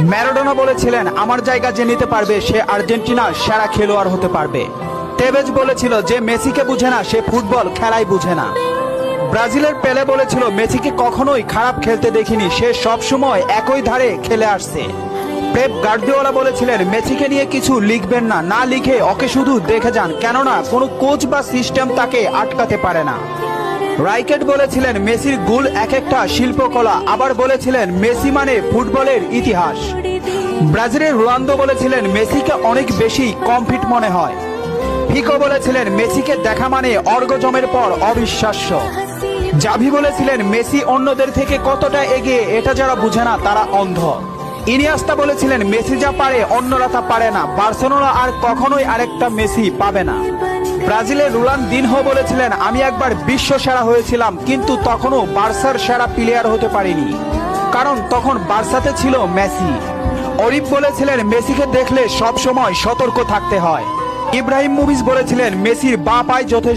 Maradona বলেছিলেন, আমার জায়গা যে নিতে পারবে সে আর্জেন্টিনার সেরা খেলোয়াড় হতে পারবে। তেভেজ বলেছিল, যে মেসিকে বুঝে না সে ফুটবল খেলাই বুঝে না। ব্রাজিলের পেলে বলেছিল, মেসিকে কখনোই খারাপ খেলতে দেখিনি, সে সবসময় একই ধারে খেলে আসছে। পেপ গার্দিওলা বলেছিলেন, মেসিকে নিয়ে কিছু লিখবেন না, না লিখে ওকে শুধু দেখে যান, কেননা কোনো কোচ বা সিস্টেম তাকে আটকাতে পারে না। রাইকেট বলেছিলেন, মেসির গোল এক একটা শিল্পকলা, আবার বলেছিলেন মেসি মানে ফুটবলের ইতিহাস। ব্রাজিলের রোনালদো বলেছিলেন, মেসিকে অনেক বেশি কমফিট মনে হয়। ফিকো বলেছিলেন, মেসিকে দেখা মানে অর্গজমের পর অবিশ্বাস্য। জাভি বলেছিলেন, মেসি অন্যদের থেকে কতটা এগিয়ে এটা যারা বুঝে না তারা অন্ধ। ইনিয়েস্তা বলেছিলেন, মেসি যা পারে অন্যরা তা পারে না, বার্সেলোনা আর কখনোই আরেকটা মেসি পাবে না। ব্রাজিলের রোনালদিনহো বলেছিলেন, আমি একবার বিশ্ব সেরা হয়েছিলাম, কিন্তু তখনও বার্সার সেরা প্লেয়ার হতে পারিনি, কারণ তখন বার্সাতে ছিল মেসি। অরিপ বলেছিলেন, মেসিকে দেখলে সব সময় সতর্ক থাকতে হয়। ইব্রাহিম মুভিজ বলেছিলেন, মেসির বাঁ পায়ে যথেষ্ট